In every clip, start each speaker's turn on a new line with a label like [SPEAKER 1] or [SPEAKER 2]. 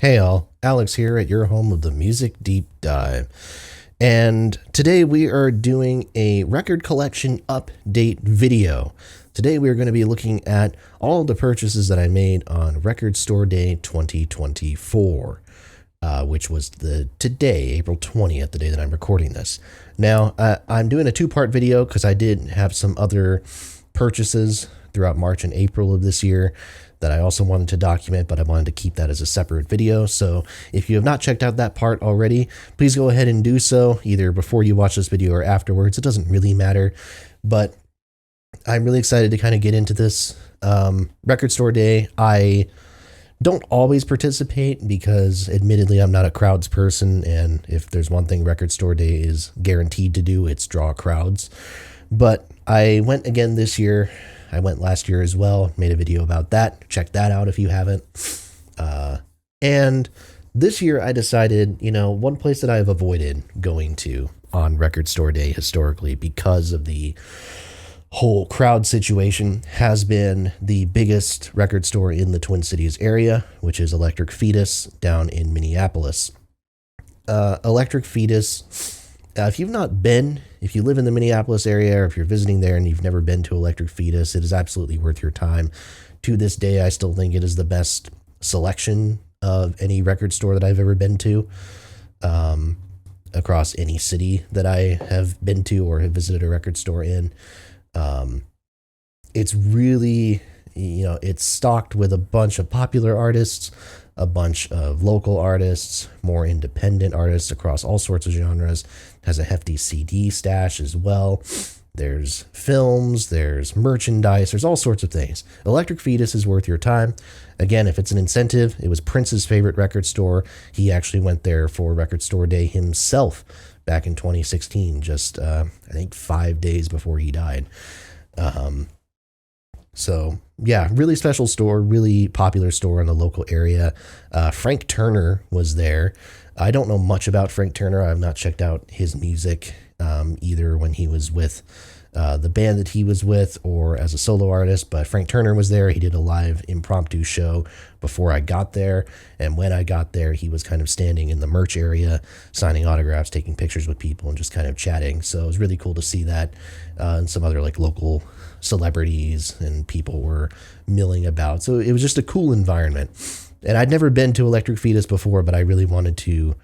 [SPEAKER 1] Hey all, Alex here at your home of the Music Deep Dive. And today we are doing a record collection update video. Today we are going to be looking at all the purchases that I made on Record Store Day 2024, which was today, April 20th, the day that I'm recording this. Now, I'm doing a two-part video because I did have some other purchases throughout March and April of this year that I also wanted to document, but I wanted to keep that as a separate video. So if you have not checked out that part already, please go ahead and do so either before you watch this video or afterwards. It doesn't really matter, but I'm really excited to kind of get into this. Record Store Day, I don't always participate because admittedly I'm not a crowds person, and if there's one thing Record Store Day is guaranteed to do, it's draw crowds. But I went again this year. I went last year as well, made a video about that. Check that out if you haven't. And this year I decided, one place that I've avoided going to on Record Store Day historically because of the whole crowd situation has been the biggest record store in the Twin Cities area, which is Electric Fetus down in Minneapolis. Electric Fetus, if you live in the Minneapolis area, or if you're visiting there and you've never been to Electric Fetus, it is absolutely worth your time. To this day, I still think it is the best selection of any record store that I've ever been to, across any city that I have been to or have visited a record store in. It's really, it's stocked with a bunch of popular artists, a bunch of local artists, more independent artists across all sorts of genres. It has a hefty CD stash as well. There's films, there's merchandise, there's all sorts of things. Electric Fetus is worth your time. Again, if it's an incentive, it was Prince's favorite record store. He actually went there for Record Store Day himself back in 2016, just I think 5 days before he died. So yeah, really special store, really popular store in the local area. Frank Turner was there. I don't know much about Frank Turner. I've not checked out his music, either when he was with the band that he was with or as a solo artist, but Frank Turner was there. He did a live impromptu show before I got there. And when I got there, he was kind of standing in the merch area, signing autographs, taking pictures with people and just kind of chatting. So it was really cool to see that. And some other local celebrities and people were milling about. So it was just a cool environment. And I'd never been to Electric Fetus before, but I really wanted to,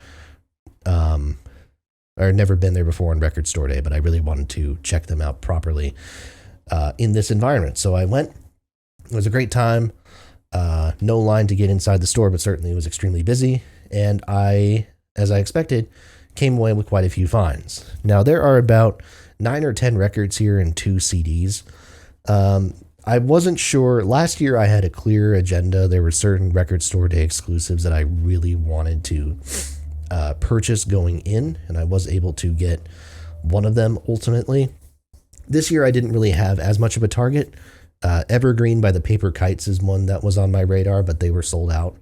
[SPEAKER 1] or never been there before on Record Store Day, but I really wanted to check them out properly in this environment. So I went. It was a great time. No line to get inside the store, but certainly it was extremely busy. And I, as I expected, came away with quite a few finds. Now, there are about 9 or 10 records here and 2 CDs. I wasn't sure. Last year I had a clear agenda. There were certain Record Store Day exclusives that I really wanted to purchase going in, and I was able to get one of them ultimately. This year I didn't really have as much of a target. Evergreen by the Paper Kites is one that was on my radar, but they were sold out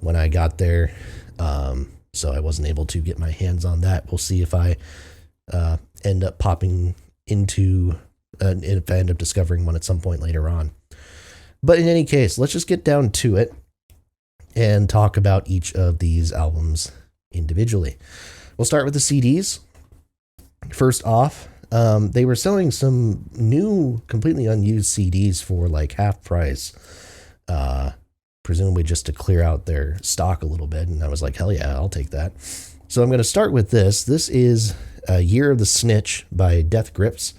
[SPEAKER 1] when I got there. So I wasn't able to get my hands on that. We'll see if I end up popping into, if I end up discovering one at some point later on. But in any case, let's just get down to it and talk about each of these albums individually. We'll start with the CDs. First off, they were selling some new, completely unused CDs for half price, presumably just to clear out their stock a little bit. And I was like, hell yeah, I'll take that. So I'm going to start with this. This is Year of the Snitch by Death Grips.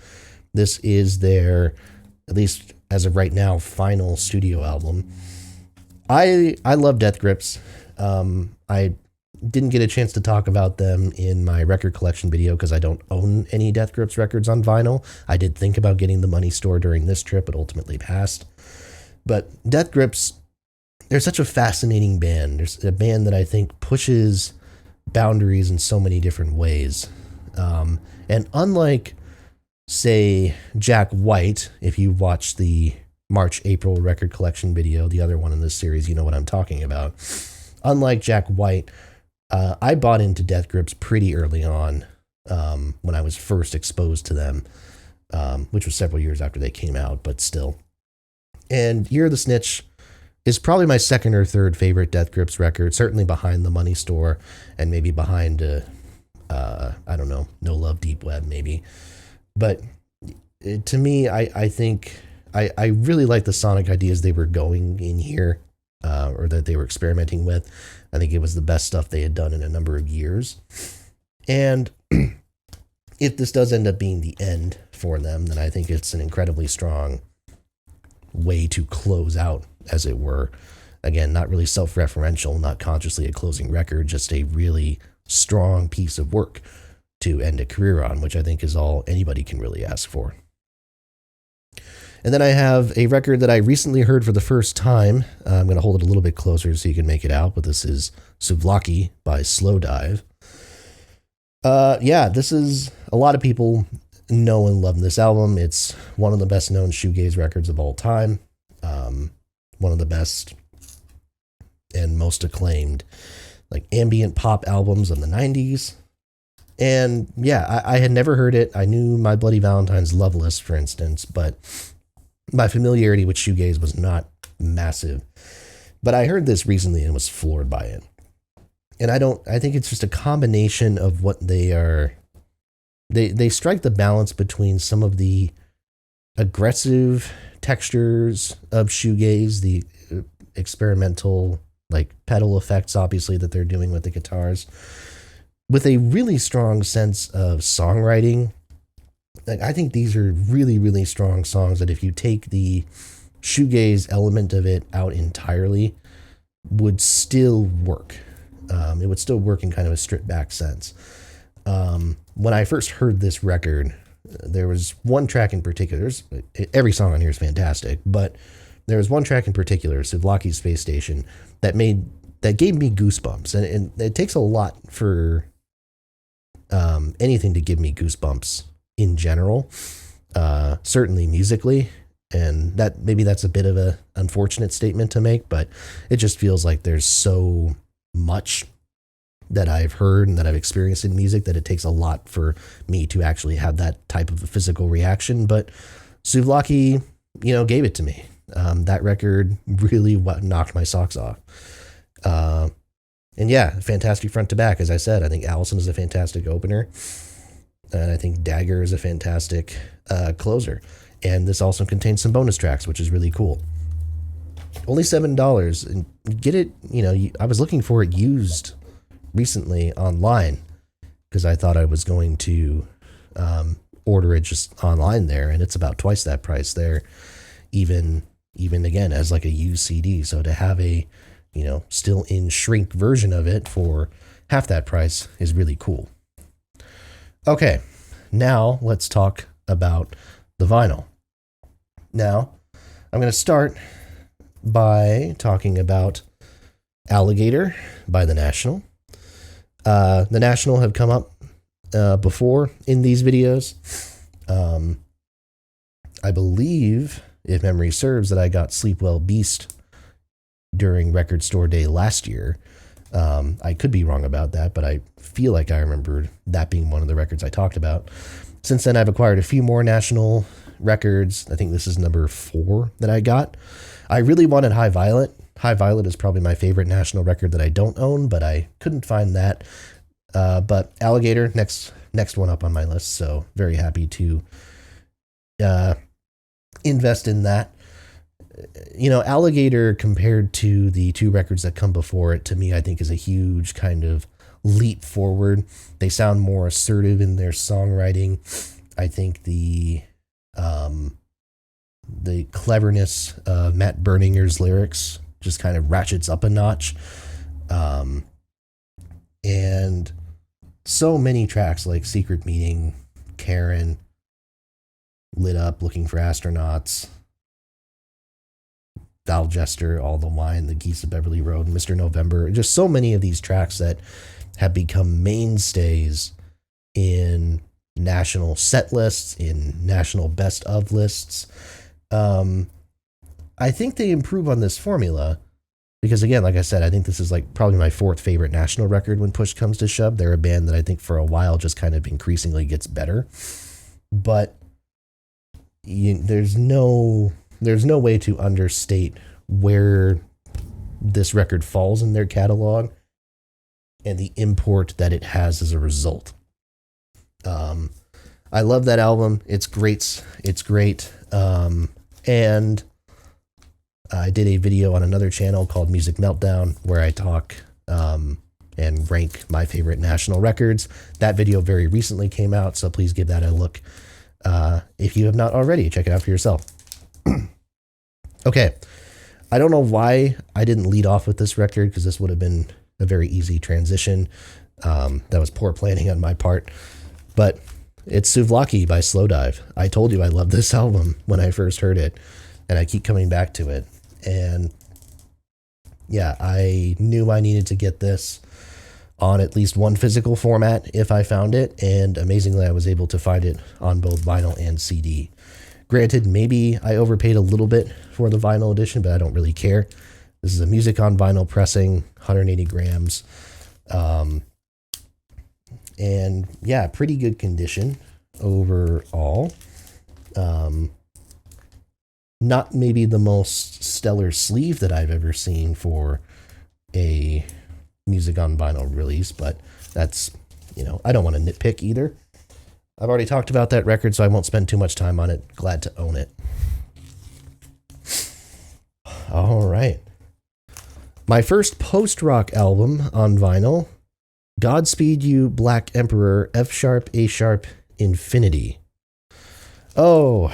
[SPEAKER 1] This is their, at least as of right now, final studio album. I love Death Grips. I didn't get a chance to talk about them in my record collection video because I don't own any Death Grips records on vinyl. I did think about getting the Money Store during this trip, but ultimately passed. But Death Grips, they're such a fascinating band. There's a band that I think pushes boundaries in so many different ways. And unlike, say, Jack White, if you watch the March-April record collection video, the other one in this series, you know what I'm talking about. Unlike Jack White, I bought into Death Grips pretty early on, when I was first exposed to them, which was several years after they came out, but still. And Year of the Snitch is probably my second or third favorite Death Grips record, certainly behind The Money Store and maybe behind, I don't know, No Love Deep Web maybe. But to me, I think I really like the sonic ideas they were going in here, or that they were experimenting with. I think it was the best stuff they had done in a number of years. And if this does end up being the end for them, then I think it's an incredibly strong way to close out, as it were. Again, not really self-referential, not consciously a closing record, just a really strong piece of work to end a career on, which I think is all anybody can really ask for. And then I have a record that I recently heard for the first time. I'm going to hold it a little bit closer so you can make it out, but this is Souvlaki by Slowdive. This is, a lot of people know and love this album. It's one of the best known shoegaze records of all time. One of the best and most acclaimed like ambient pop albums of the 90s. And yeah, I had never heard it. I knew My Bloody Valentine's Loveless, for instance, but my familiarity with shoegaze was not massive. But I heard this recently and was floored by it. And I think it's just a combination of what they are. They strike the balance between some of the aggressive textures of shoegaze, the experimental like pedal effects, obviously, that they're doing with the guitars, with a really strong sense of songwriting. Like, I think these are really, really strong songs that if you take the shoegaze element of it out entirely, would still work. It would still work in kind of a stripped back sense. When I first heard this record, there was one track in particular. Every song on here is fantastic, but there was one track in particular, Souvlaki Space Station, that gave me goosebumps. And it takes a lot for anything to give me goosebumps in general, certainly musically. And that's a bit of a unfortunate statement to make, but it just feels like there's so much that I've heard and that I've experienced in music that it takes a lot for me to actually have that type of a physical reaction. But Souvlaki, gave it to me. That record really knocked my socks off. And yeah, fantastic front to back. As I said, I think Allison is a fantastic opener. And I think Dagger is a fantastic closer. And this also contains some bonus tracks, which is really cool. Only $7, and get it. I was looking for it used recently online because I thought I was going to order it just online there, and it's about twice that price there, even again as like a used CD. So to have a still in shrink version of it for half that price is really cool. Okay, now let's talk about the vinyl. Now I'm going to start by talking about Alligator by The National. The National have come up before in these videos. I believe, if memory serves, that I got Sleep Well Beast during Record Store Day last year. I could be wrong about that, but I feel like I remembered that being one of the records I talked about. Since then, I've acquired a few more National records. I think this is number 4 that I got. I really wanted High Violet. High Violet is probably my favorite National record that I don't own, but I couldn't find that. But Alligator, next one up on my list, so very happy to invest in that. Alligator, compared to the 2 records that come before it, to me, I think is a huge kind of leap forward. They sound more assertive in their songwriting. I think the cleverness of Matt Berninger's lyrics just kind of ratchets up a notch. And so many tracks like Secret Meeting, Karen, Lit Up, Looking for Astronauts, Val Jester, All the Wine, The Geese of Beverly Road, Mr. November. Just so many of these tracks that have become mainstays in national set lists, in national best of lists. I think they improve on this formula because, again, like I said, I think this is like probably my 4th favorite National record when push comes to shove. They're a band that I think for a while just kind of increasingly gets better, but there's no way to understate where this record falls in their catalog and the import that it has as a result. I love that album. It's great. It's great. And I did a video on another channel called Music Meltdown where I talk and rank my favorite national records. That video very recently came out, so please give that a look. If you have not already, check it out for yourself. Okay. I don't know why I didn't lead off with this record, because this would have been a very easy transition. That was poor planning on my part. But it's Souvlaki by Slowdive. I told you I loved this album when I first heard it, and I keep coming back to it. And yeah, I knew I needed to get this on at least one physical format if I found it, and amazingly I was able to find it on both vinyl and CD. Granted, maybe I overpaid a little bit for the vinyl edition, but I don't really care. This is a music on vinyl pressing, 180 grams. And yeah, pretty good condition overall. Not maybe the most stellar sleeve that I've ever seen for a music on vinyl release, but that's, I don't want to nitpick either. I've already talked about that record, so I won't spend too much time on it. Glad to own it. All right. My first post-rock album on vinyl, Godspeed You Black Emperor, F sharp, A sharp, Infinity. Oh,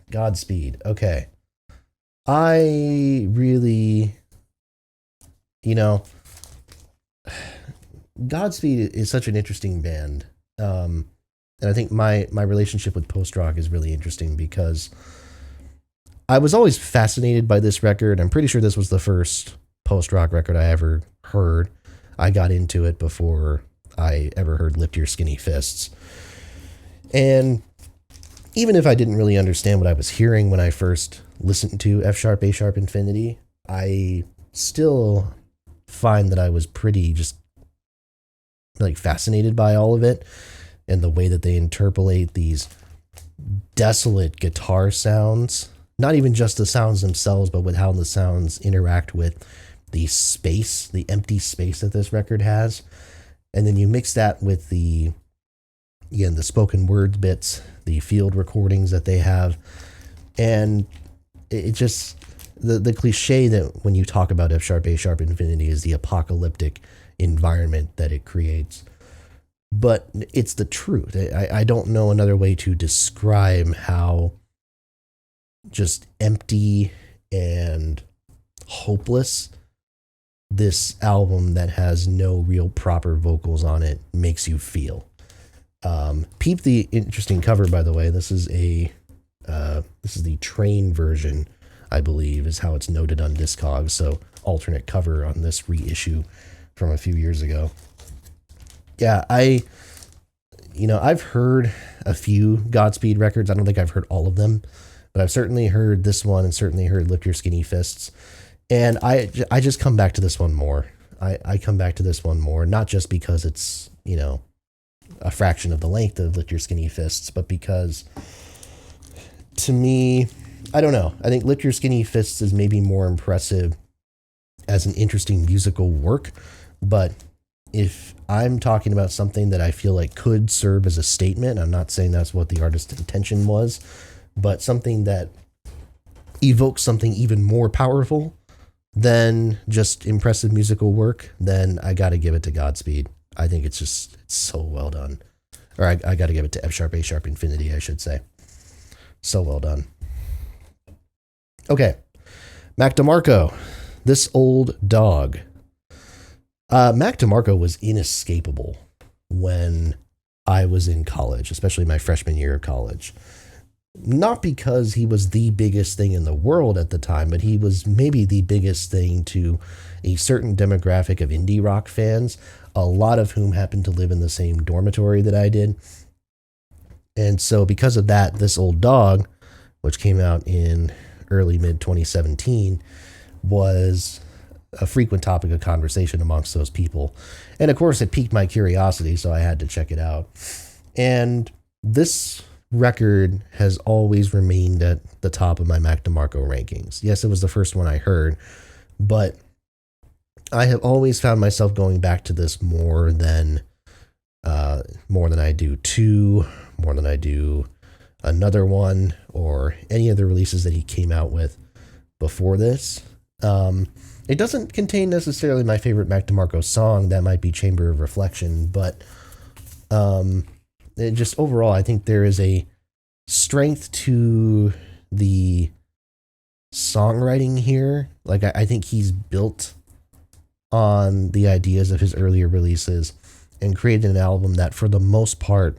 [SPEAKER 1] Godspeed. Okay. I really, Godspeed is such an interesting band. And I think my relationship with post-rock is really interesting because I was always fascinated by this record. I'm pretty sure this was the first post-rock record I ever heard. I got into it before I ever heard Lift Your Skinny Fists. And even if I didn't really understand what I was hearing when I first listened to F sharp, A sharp, Infinity, I still find that I was pretty just fascinated by all of it and the way that they interpolate these desolate guitar sounds, not even just the sounds themselves, but with how the sounds interact with the space, the empty space that this record has. And then you mix that with the spoken word bits, the field recordings that they have. And it just, the cliche that when you talk about F sharp, A sharp, Infinity is the apocalyptic environment that it creates. But it's the truth. I don't know another way to describe how just empty and hopeless this album that has no real proper vocals on it makes you feel. Peep the interesting cover, by the way. This is the Train version, I believe, is how it's noted on Discogs. So alternate cover on this reissue from a few years ago. Yeah, I've heard a few Godspeed records. I don't think I've heard all of them, but I've certainly heard this one and certainly heard Lift Your Skinny Fists. And I just come back to this one more. I come back to this one more, not just because it's, a fraction of the length of Lift Your Skinny Fists, but because to me, I don't know. I think Lift Your Skinny Fists is maybe more impressive as an interesting musical work, but if I'm talking about something that I feel like could serve as a statement, I'm not saying that's what the artist's intention was, but something that evokes something even more powerful than just impressive musical work, then I got to give it to Godspeed. I think it's so well done. Or I got to give it to F sharp, A sharp, Infinity, I should say. So well done. Okay. Mac DeMarco, This Old Dog. Mac DeMarco was inescapable when I was in college, especially my freshman year of college. Not because he was the biggest thing in the world at the time, but he was maybe the biggest thing to a certain demographic of indie rock fans, a lot of whom happened to live in the same dormitory that I did. And so because of that, This Old Dog, which came out in early mid 2017, was a frequent topic of conversation amongst those people. And of course, it piqued my curiosity, so I had to check it out. And this record has always remained at the top of my Mac DeMarco rankings. Yes, it was the first one I heard, but I have always found myself going back to this more than I do two, more than I do another one, or any of the releases that he came out with before this. It doesn't contain necessarily my favorite Mac DeMarco song. That might be Chamber of Reflection, but it just overall, I think there is a strength to the songwriting here. Like, I think he's built on the ideas of his earlier releases and created an album that, for the most part,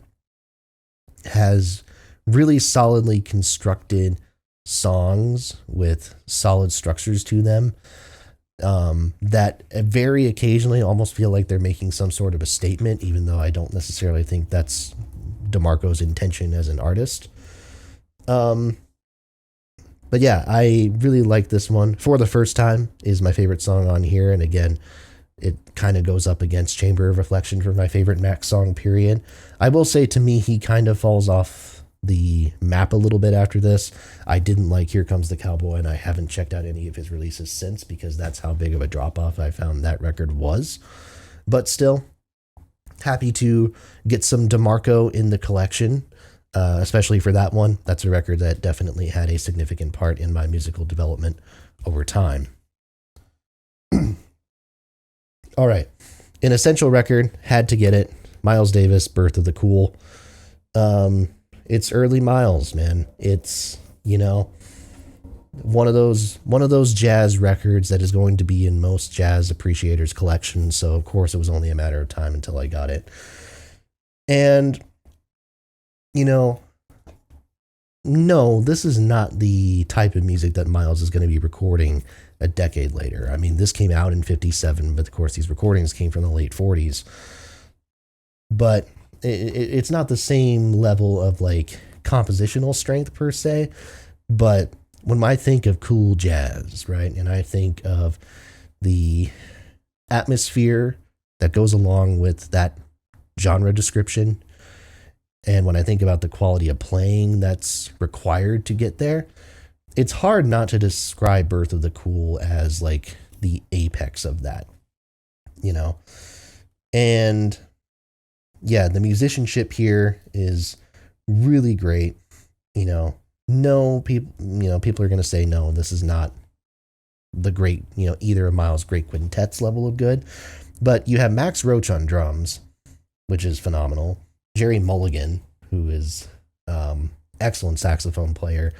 [SPEAKER 1] has really solidly constructed songs with solid structures to them, that very occasionally almost feel like they're making some sort of a statement, even though I don't necessarily think that's DeMarco's intention as an artist. But yeah, I really like this one. For the First Time is my favorite song on here, and again, it kind of goes up against Chamber of Reflection for my favorite Mac song, period. I will say, to me, he kind of falls off the map a little bit after this. I didn't like Here Comes the Cowboy, and I haven't checked out any of his releases since, because that's how big of a drop-off I found that record was. But still, happy to get some DeMarco in the collection, especially for that one. That's a record that definitely had a significant part in my musical development over time. All right. An essential record, had to get it. Miles Davis, Birth of the Cool. It's early Miles, man. It's, one of those jazz records that is going to be in most jazz appreciators' collections. So of course it was only a matter of time until I got it. And, no, this is not the type of music that Miles is going to be recording a decade later. I mean, this came out in 57, but of course these recordings came from the late 40s. But it's not the same level of like compositional strength per se. But when I think of cool jazz, right, and I think of the atmosphere that goes along with that genre description, and when I think about the quality of playing that's required to get there, it's hard not to describe Birth of the Cool as like the apex of that, And yeah, the musicianship here is really great. No people, people are going to say, no, this is not the great, either of Miles' great quintets level of good. But you have Max Roach on drums, which is phenomenal. Jerry Mulligan, who is excellent saxophone player,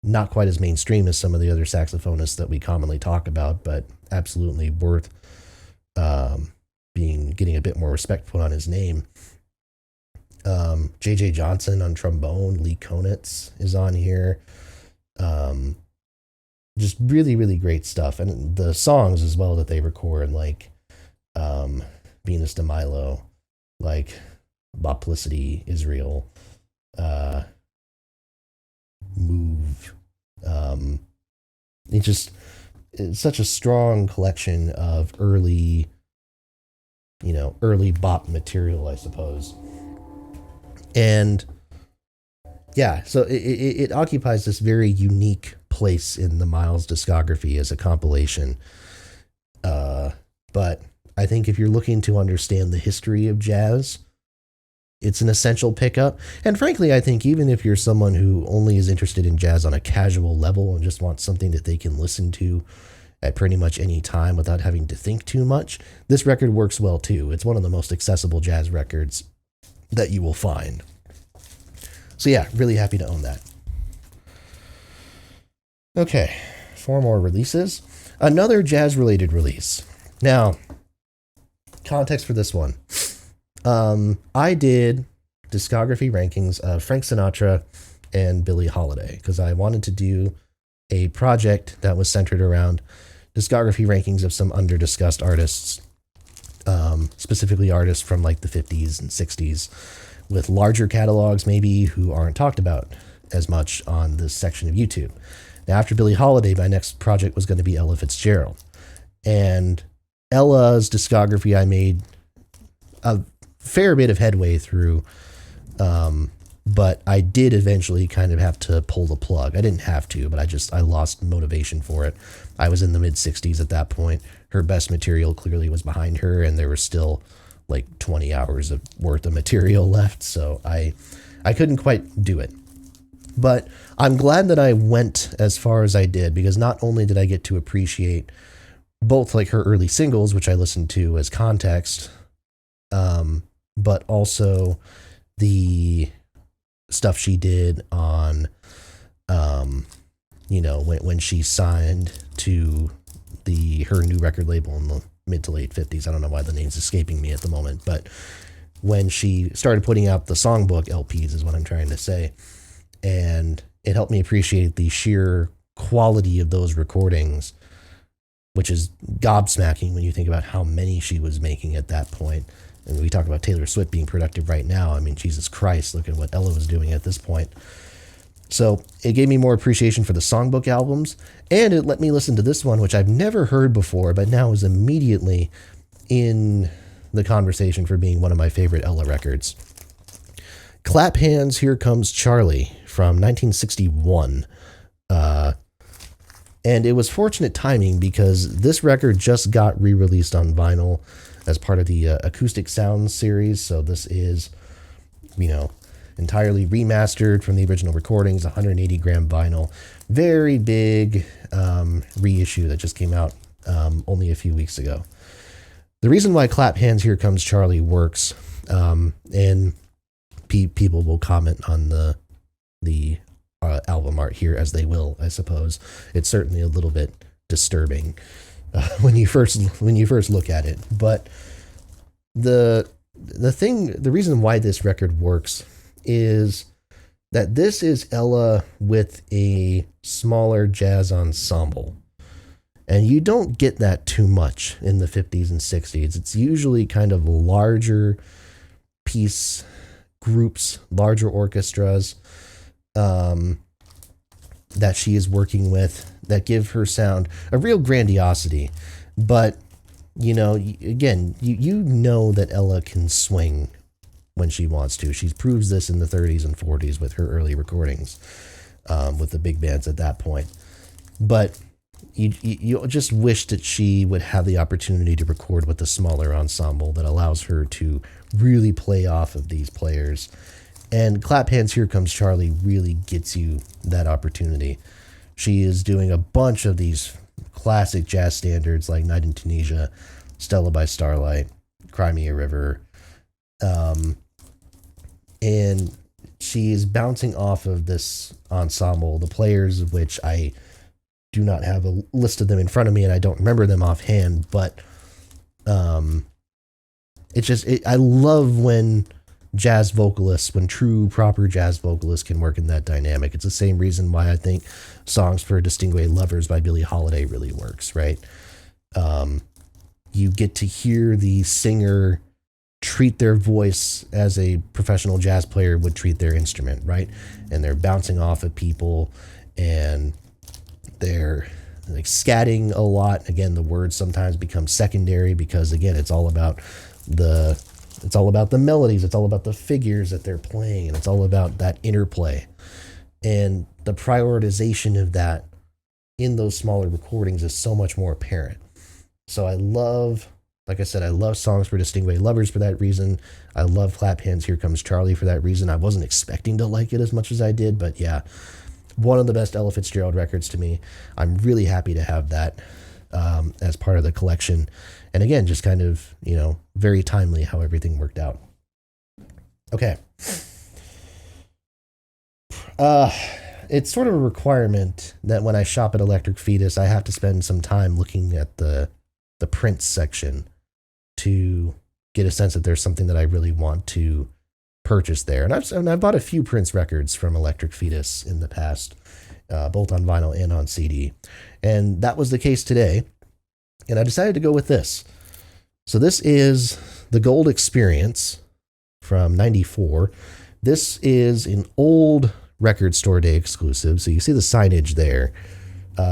[SPEAKER 1] not quite as mainstream as some of the other saxophonists that we commonly talk about, but absolutely worth getting a bit more respect put on his name. J.J. Johnson on trombone, Lee Konitz is on here. Just really, really great stuff. And the songs as well that they record, like Venus de Milo, like Boplicity, Israel, Move. It's such a strong collection of early bop material, I suppose. And yeah, so it occupies this very unique place in the Miles discography as a compilation. But I think if you're looking to understand the history of jazz, it's an essential pickup. And frankly, I think even if you're someone who only is interested in jazz on a casual level and just wants something that they can listen to at pretty much any time without having to think too much, this record works well too. It's one of the most accessible jazz records that you will find. So yeah, really happy to own that. Okay, 4 more releases. Another jazz-related release. Now, context for this one. I did discography rankings of Frank Sinatra and Billie Holiday because I wanted to do a project that was centered around discography rankings of some under-discussed artists, specifically artists from like the 50s and 60s with larger catalogs maybe who aren't talked about as much on this section of YouTube. Now, after Billie Holiday, my next project was going to be Ella Fitzgerald. And Ella's discography I made a fair bit of headway through but I did eventually kind of have to pull the plug. I didn't have to, but I lost motivation for it. I was in the mid 60s at that point. Her best material clearly was behind her, and there was still like 20 hours of worth of material left, so I couldn't quite do it. But I'm glad that I went as far as I did, because not only did I get to appreciate both like her early singles, which I listened to as context, but also the stuff she did on, when she signed to her new record label in the mid to late 50s. I don't know why the name's escaping me at the moment, but when she started putting out the songbook LPs is what I'm trying to say. And it helped me appreciate the sheer quality of those recordings, which is gobsmacking when you think about how many she was making at that point. And we talk about Taylor Swift being productive right now. I mean, Jesus Christ, look at what Ella was doing at this point. So it gave me more appreciation for the songbook albums, and it let me listen to this one, which I've never heard before, but now is immediately in the conversation for being one of my favorite Ella records. Clap Hands, Here Comes Charlie from 1961. And it was fortunate timing because this record just got re-released on vinyl as part of the Acoustic Sounds series. So this is, entirely remastered from the original recordings, 180 gram vinyl. Very big reissue that just came out only a few weeks ago. The reason why Clap Hands, Here Comes Charlie works, and people will comment on the album art here as they will, I suppose. It's certainly a little bit disturbing when you first look at it. But the reason why this record works is that this is Ella with a smaller jazz ensemble. And you don't get that too much in the 50s and 60s. It's usually kind of larger piece groups, larger orchestras that she is working with that give her sound a real grandiosity. But, again, you know that Ella can swing when she wants to. She proves this in the 30s and 40s with her early recordings with the big bands at that point. But you just wish that she would have the opportunity to record with a smaller ensemble that allows her to really play off of these players. And Clap Hands, Here Comes Charlie really gets you that opportunity. She is doing a bunch of these classic jazz standards like Night in Tunisia, Stella by Starlight, Cry Me a River, and she is bouncing off of this ensemble, the players of which I do not have a list of them in front of me and I don't remember them offhand, but I love when true proper jazz vocalists can work in that dynamic. It's the same reason why I think Songs for Distinguished Lovers by Billie Holiday really works, right? You get to hear the singer treat their voice as a professional jazz player would treat their instrument, right? And they're bouncing off of people and they're like scatting a lot. Again, the words sometimes become secondary because again, it's all about the melodies, it's all about the figures that they're playing, and it's all about that interplay. And the prioritization of that in those smaller recordings is so much more apparent. So I love Songs for Distinguished Lovers for that reason. I love Clap Hands, Here Comes Charlie for that reason. I wasn't expecting to like it as much as I did, but yeah, one of the best Ella Fitzgerald records to me. I'm really happy to have that as part of the collection. And again, just kind of, very timely how everything worked out. Okay. It's sort of a requirement that when I shop at Electric Fetus, I have to spend some time looking at the Prince section to get a sense that there's something that I really want to purchase there. And I've bought a few Prince records from Electric Fetus in the past, both on vinyl and on CD. And that was the case today. And I decided to go with this. So this is the Gold Experience from 94. This is an old Record Store Day exclusive. So you see the signage there.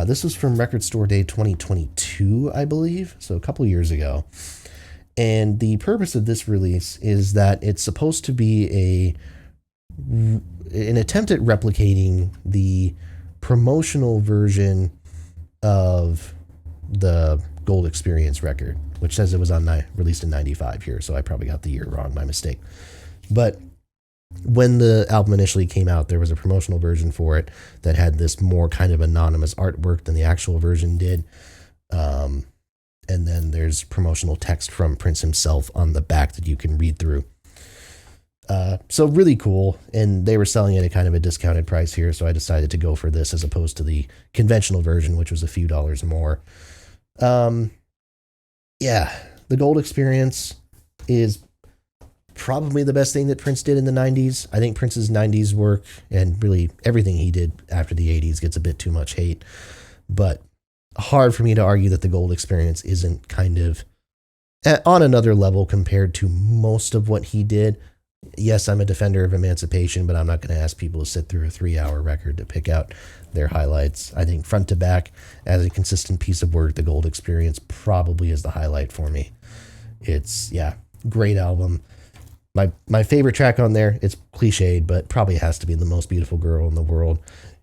[SPEAKER 1] This was from Record Store Day 2022, I believe. So a couple years ago. And the purpose of this release is that it's supposed to be a an attempt at replicating the promotional version of the Gold Experience record, which says it was released in 95 here, so I probably got the year wrong, my mistake. But when the album initially came out, there was a promotional version for it that had this more kind of anonymous artwork than the actual version did. And then there's promotional text from Prince himself on the back that you can read through. So really cool. And they were selling it at kind of a discounted price here, so I decided to go for this as opposed to the conventional version, which was a few dollars more. Yeah, the Gold Experience is probably the best thing that Prince did in the 90s. I think Prince's 90s work and really everything he did after the 80s gets a bit too much hate, but hard for me to argue that the Gold Experience isn't kind of on another level compared to most of what he did. Yes, I'm a defender of emancipation, but I'm not going to ask people to sit through a 3-hour record to pick out their highlights. I think front to back, as a consistent piece of work, the Gold Experience probably is the highlight for me. It's, yeah, great album. My favorite track on there, it's cliched, but probably has to be The Most Beautiful Girl in the World.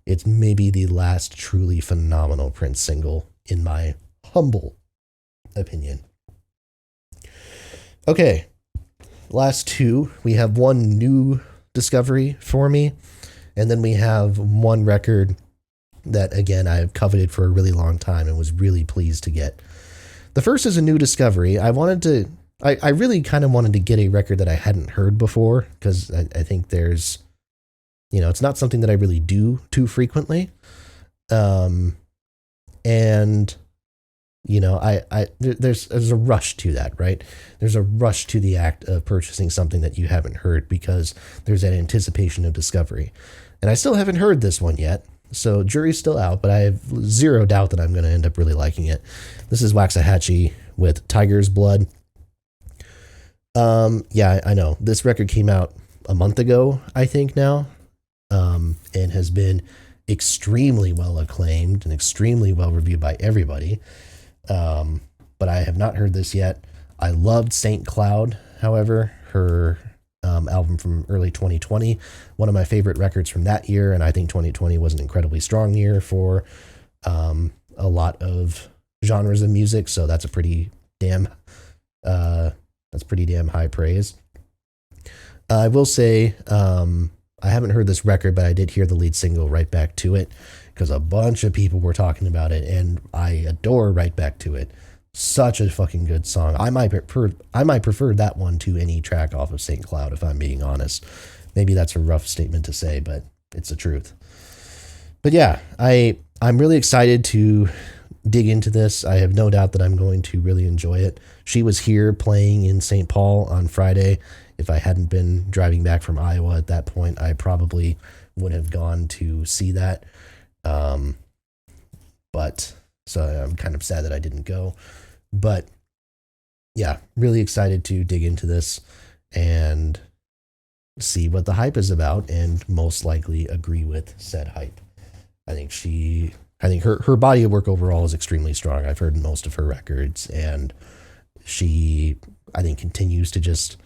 [SPEAKER 1] It's maybe the last truly phenomenal Prince single, in my humble opinion. Okay, last two. We have one new discovery for me, and then we have one record that, again, I have coveted for a really long time and was really pleased to get. The first is a new discovery. I really kind of wanted to get a record that I hadn't heard before, because I think there's, it's not something that I really do too frequently. And, there's a rush to that, right? There's a rush to the act of purchasing something that you haven't heard because there's that anticipation of discovery. And I still haven't heard this one yet, so jury's still out, but I have zero doubt that I'm going to end up really liking it. This is Waxahachie with Tiger's Blood. Yeah, I know. This record came out a month ago, I think now, and has been extremely well acclaimed and extremely well reviewed by everybody. But I have not heard this yet. I loved Saint Cloud, however, her album from early 2020, one of my favorite records from that year, and I think 2020 was an incredibly strong year for a lot of genres of music, so that's a pretty damn high praise. I will say, I haven't heard this record, but I did hear the lead single, Right Back to It, because a bunch of people were talking about it, and I adore Right Back to It. Such a fucking good song. I might prefer that one to any track off of St. Cloud, if I'm being honest. Maybe that's a rough statement to say, but it's the truth. But yeah, I'm really excited to dig into this. I have no doubt that I'm going to really enjoy it. She was here playing in St. Paul on Friday. If I hadn't been driving back from Iowa at that point, I probably would have gone to see that. But so I'm kind of sad that I didn't go. But yeah, really excited to dig into this and see what the hype is about, and most likely agree with said hype. I think her body of work overall is extremely strong. I've heard most of her records, and she, I think, continues to just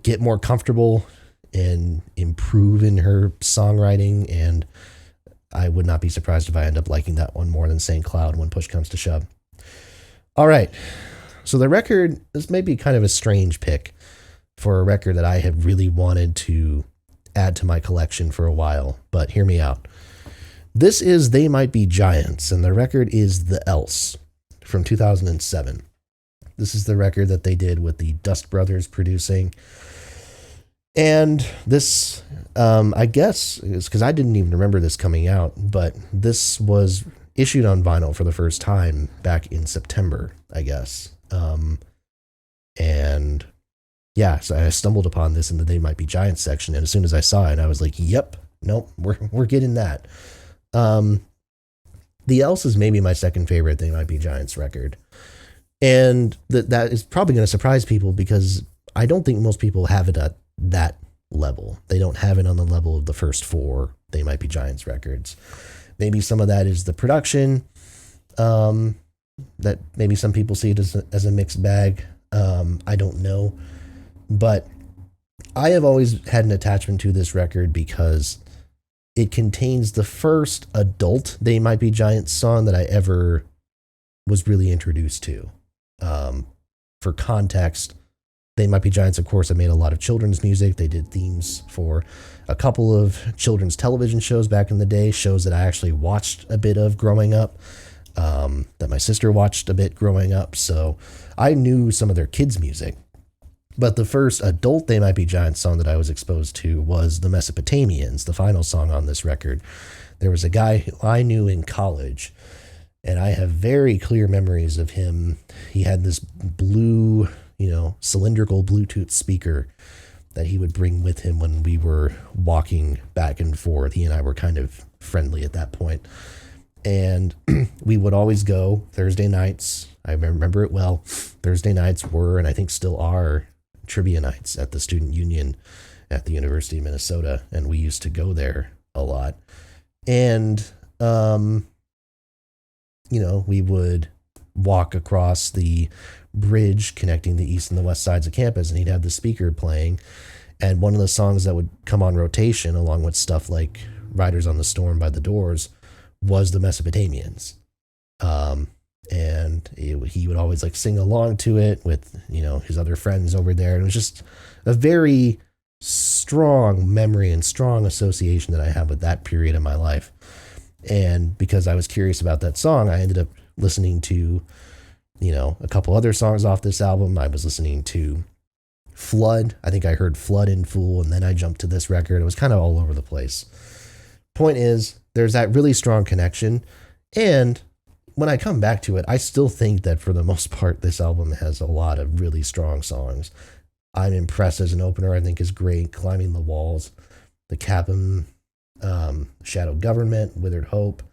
[SPEAKER 1] get more comfortable and improve in her songwriting, and I would not be surprised if I end up liking that one more than St. Cloud when push comes to shove. All right, so the record, this may be kind of a strange pick for a record that I have really wanted to add to my collection for a while, but hear me out. This is They Might Be Giants, and the record is The Else from 2007. This is the record that they did with the Dust Brothers producing. And this, I guess, is because I didn't even remember this coming out, but this was issued on vinyl for the first time back in September, I guess. And yeah, so I stumbled upon this in the They Might Be Giants section, and as soon as I saw it, I was like, yep, nope, we're getting that. The Else is maybe my second favorite They Might Be Giants record. And that is probably going to surprise people, because I don't think most people have it at that level. They don't have it on the level of the first four They Might Be Giants records. Maybe some of that is the production, that maybe some people see it as a mixed bag. I don't know. But I have always had an attachment to this record because it contains the first adult They Might Be Giants song that I ever was really introduced to. For context, They Might Be Giants, of course, have made a lot of children's music. They did themes for a couple of children's television shows back in the day, shows that I actually watched a bit of growing up, that my sister watched a bit growing up. So I knew some of their kids' music. But the first adult They Might Be Giants song that I was exposed to was The Mesopotamians, the final song on this record. There was a guy who I knew in college, and I have very clear memories of him. He had this blue, cylindrical Bluetooth speaker that he would bring with him when we were walking back and forth. He and I were kind of friendly at that point. And we would always go Thursday nights. I remember it well. Thursday nights were, and I think still are, trivia nights at the Student Union at the University of Minnesota. And we used to go there a lot. And, we would walk across the bridge connecting the east and the west sides of campus, and he'd have the speaker playing. And one of the songs that would come on rotation, along with stuff like Riders on the Storm by The Doors, was The Mesopotamians. And he would always sing along to it with, his other friends over there. And it was just a very strong memory and strong association that I have with that period of my life. And because I was curious about that song, I ended up listening to, a couple other songs off this album. I was listening to Flood. I think I heard Flood in full, and then I jumped to this record. It was kind of all over the place. Point is, there's that really strong connection. And when I come back to it, I still think that for the most part, this album has a lot of really strong songs. I'm Impressed as an opener, I think, is great. Climbing the Walls, The Cabin, Shadow Government, Withered Hope.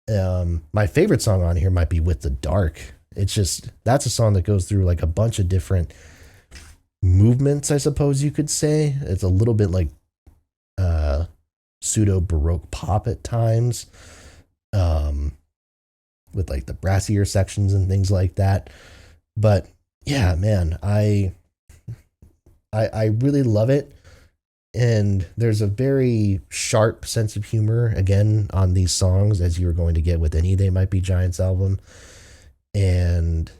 [SPEAKER 1] My favorite song on here might be With the Dark. It's just, that's a song that goes through a bunch of different movements, I suppose you could say. It's a little bit like pseudo Baroque pop at times, with the brassier sections and things like that. But yeah, man, I really love it. And there's a very sharp sense of humor, again, on these songs, as you're going to get with any They Might Be Giants album. And,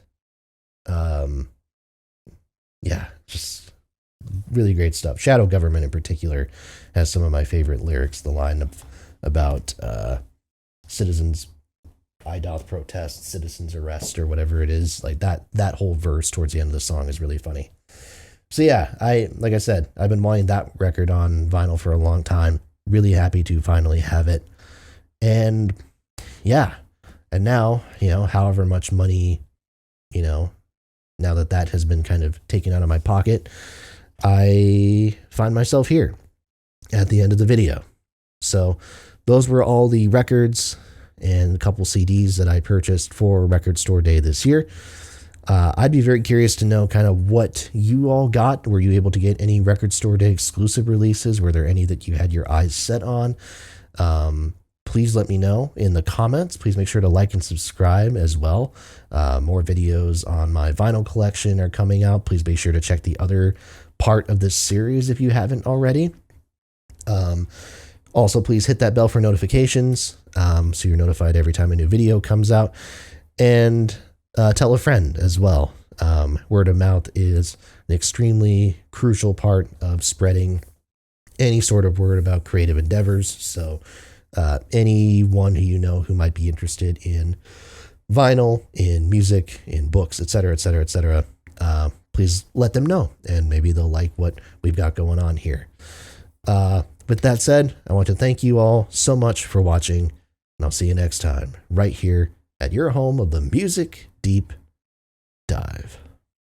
[SPEAKER 1] just really great stuff. Shadow Government in particular has some of my favorite lyrics. The line about citizens, I doth protest, citizens arrest, or whatever it is. That whole verse towards the end of the song is really funny. So yeah, like I said, I've been wanting that record on vinyl for a long time. Really happy to finally have it. And yeah, and now, however much money, now that has been kind of taken out of my pocket, I find myself here at the end of the video. So those were all the records and a couple CDs that I purchased for Record Store Day this year. I'd be very curious to know kind of what you all got. Were you able to get any Record Store Day exclusive releases? Were there any that you had your eyes set on? Please let me know in the comments. Please make sure to like and subscribe as well. More videos on my vinyl collection are coming out. Please be sure to check the other part of this series if you haven't already. Also, please hit that bell for notifications, so you're notified every time a new video comes out. And tell a friend as well. Word of mouth is an extremely crucial part of spreading any sort of word about creative endeavors. So anyone who might be interested in vinyl, in music, in books, etc., please let them know, and maybe they'll like what we've got going on here. With that said, I want to thank you all so much for watching, and I'll see you next time right here at your home of the Music Deep Dive.